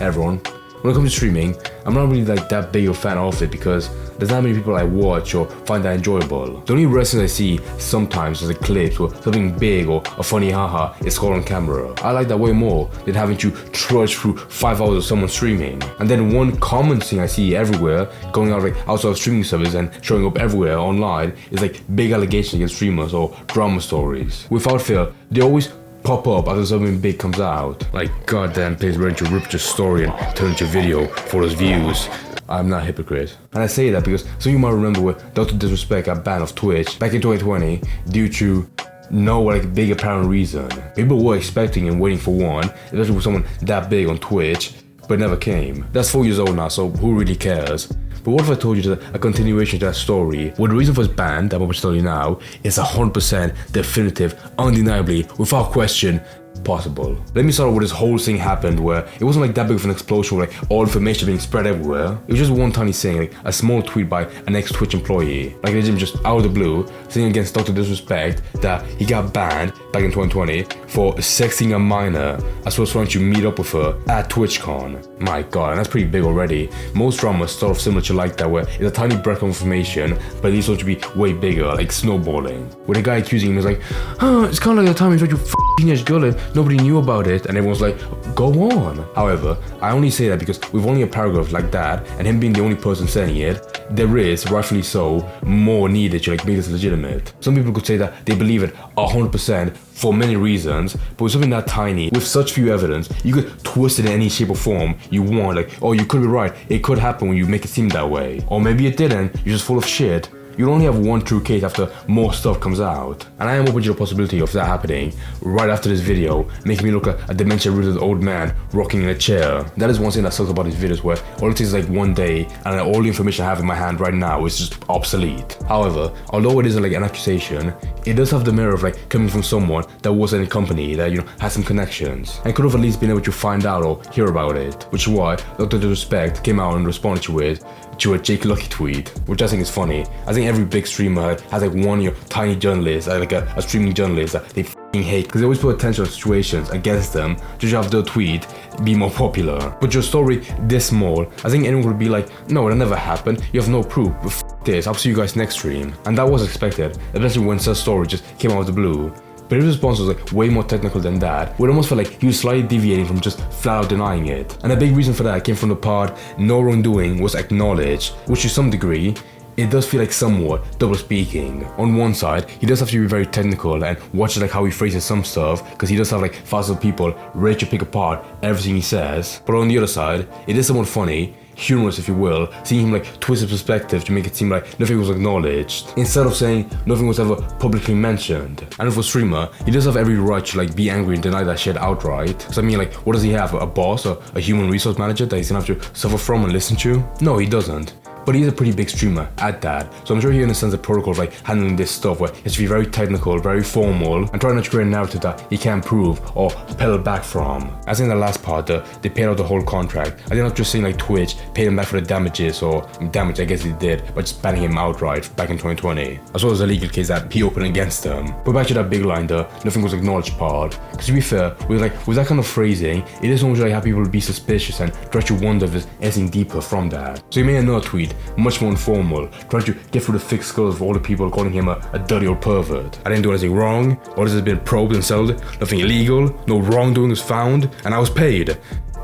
Everyone. When it comes to streaming, I'm not really like that big of a fan of it because there's not many people I watch or find that enjoyable. The only wrestlers I see sometimes is a clips or something big or a funny haha is caught on camera. I like that way more than having to trudge through 5 hours of someone streaming. And then one common thing I see everywhere, going out like outside of streaming service and showing up everywhere online, is like big allegations against streamers or drama stories. Without fail, they always pop up after something big comes out. Like goddamn page ready to rip your story and turn into video for those views. I'm not a hypocrite. And I say that because some of you might remember when Dr. Disrespect got banned off Twitch back in 2020 due to no like big apparent reason. People were expecting and waiting for one, especially for someone that big on Twitch, but it never came. That's 4 years old now, so who really cares? But what if I told you that a continuation to that story, where the reason for his ban, that I'm about to tell you now, is 100% definitive, undeniably, without question, possible. Let me start with this whole thing happened where it wasn't like that big of an explosion where like all information being spread everywhere. It was just one tiny thing, like a small tweet by an ex-Twitch employee. Like they just out of the blue saying against Dr. Disrespect that he got banned back in 2020 for sexting a minor as well as trying to meet up with her at TwitchCon. My god, and that's pretty big already. Most dramas start off similar to like that where it's a tiny breath of information but it needs to be way bigger, like snowballing. Where the guy accusing him is like, it's kind of like the time he tried to f teenage girl and nobody knew about it, and everyone's like, go on. However, I only say that because with only a paragraph like that and him being the only person saying it, there is, rightfully so, more needed to like make this legitimate. Some people could say that they believe it 100% for many reasons, but with something that tiny, with such few evidence, you could twist it in any shape or form you want. Like, oh, you could be right, it could happen when you make it seem that way. Or maybe it didn't, you're just full of shit. You'll only have one true case after more stuff comes out. And I am open to the possibility of that happening right after this video, making me look like a dementia-ridden old man rocking in a chair. That is one thing that sucks about these videos where all it takes is like one day and all the information I have in my hand right now is just obsolete. However, although it isn't like an accusation, it does have the merit of like coming from someone that was in a company that, you know, has some connections and could have at least been able to find out or hear about it. Which is why Dr. Disrespect came out and responded to it to a Jake Lucky tweet, which I think is funny. I think every big streamer has like one, you know, tiny journalist, like a streaming journalist that they f***ing hate because they always put attention on situations against them to have their tweet be more popular. But your story this small, I think anyone would be like, no, that never happened, you have no proof, but f*** this, I'll see you guys next stream. And that was expected, especially when such story just came out of the blue. But his response was like way more technical than that, where it almost felt like he was slightly deviating from just flat out denying it. And a big reason for that came from the part no wrongdoing was acknowledged, which to some degree, it does feel like somewhat double speaking. On one side, he does have to be very technical and watch like how he phrases some stuff, because he does have like thousands of people ready to pick apart everything he says. But on the other side, it is somewhat funny, humorous if you will, seeing him like twist his perspective to make it seem like nothing was acknowledged, instead of saying nothing was ever publicly mentioned. And for a streamer, he does have every right to like be angry and deny that shit outright. Because I mean, like, what does he have, a boss or a human resource manager that he's gonna have to suffer from and listen to? No, he doesn't. But he's a pretty big streamer at that, so I'm sure he understands the protocol of like handling this stuff where it's to be very technical, very formal, and trying not to create a narrative that he can't prove or pedal back from. As in the last part, they paid out the whole contract. I did not just saying like Twitch paid him back for the damages, or damage I guess he did, by just banning him outright back in 2020, as well as a legal case that he opened against them. But back to that big line, the nothing was acknowledged part, because to be fair, with that kind of phrasing, it is almost like how people would be suspicious and try to wonder if there's anything deeper from that. So he made another tweet, much more informal, trying to get through the thick skulls of all the people calling him a dirty old pervert. I didn't do anything wrong, or this has been probed and settled, nothing illegal, no wrongdoing was found, and I was paid.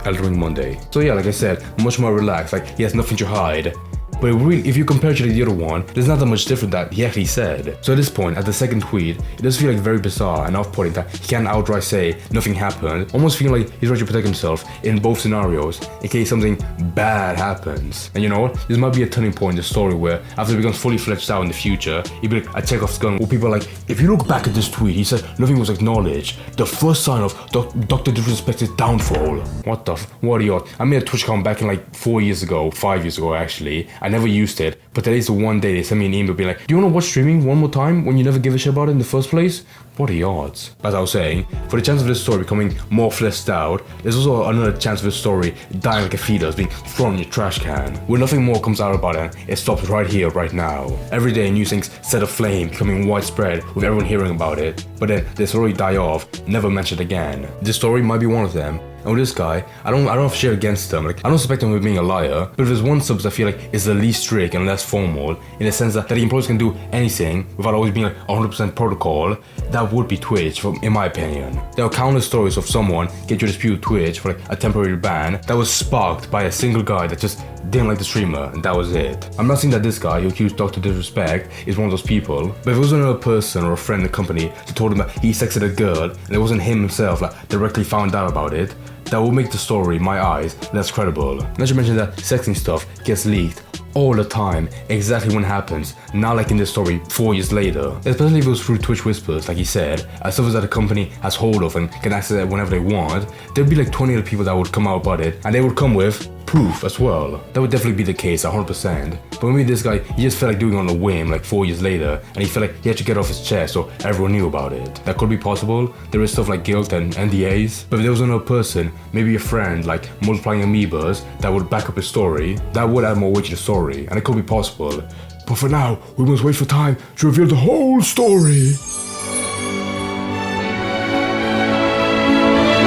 Elden Ring Monday. So yeah, like I said, much more relaxed, like he has nothing to hide. But really, if you compare it to the other one, there's not that much different that he actually said. So at this point, at the second tweet, it does feel like very bizarre and off-putting that he can't outright say nothing happened, almost feeling like he's trying to protect himself in both scenarios in case something bad happens. And you know what? This might be a turning point in the story where after it becomes fully fledged out in the future, it'll be like a Chekhov's gun where people are like, if you look back at this tweet, he said nothing was acknowledged. The first sign of Dr. Disrespect's downfall. What the what are you? I made a Twitch account back in like 5 years ago actually. I never used it, but today's the one day they sent me an email being like, do you want to watch streaming one more time when you never give a shit about it in the first place? What are the odds? As I was saying, for the chance of this story becoming more fleshed out, there's also another chance of this story dying like a fetus, being thrown in your trash can. When nothing more comes out about it, it stops right here, right now. Every day news things set aflame, becoming widespread with everyone hearing about it, but then they slowly die off, never mentioned again. This story might be one of them. And with this guy, I don't have shit against him. Like, I don't suspect him of being a liar, but if there's one subs I feel like is the least strict and less formal, in the sense that the employees can do anything without always being like 100% protocol, that would be Twitch, in my opinion. There are countless stories of someone get to dispute Twitch for like a temporary ban that was sparked by a single guy that just didn't like the streamer, and that was it. I'm not saying that this guy who accused Dr. Disrespect is one of those people, but if it was another person or a friend in the company that told him that he sexted a girl and it wasn't him himself like directly found out about it, that would make the story, in my eyes, less credible. Not to mention that sexting stuff gets leaked all the time, exactly when it happens, not like in this story 4 years later. Especially if it was through Twitch whispers, like he said, as stuff that the company has hold of and can access it whenever they want, there'd be like 20 other people that would come out about it, and they would come with proof as well. That would definitely be the case, 100%. But maybe this guy, he just felt like doing it on a whim like 4 years later, and he felt like he had to get off his chest so everyone knew about it. That could be possible. There is stuff like guilt and NDAs, but if there was another person, maybe a friend like multiplying amoebas that would back up his story, that would add more weight to the story, and it could be possible. But for now, we must wait for time to reveal the whole story.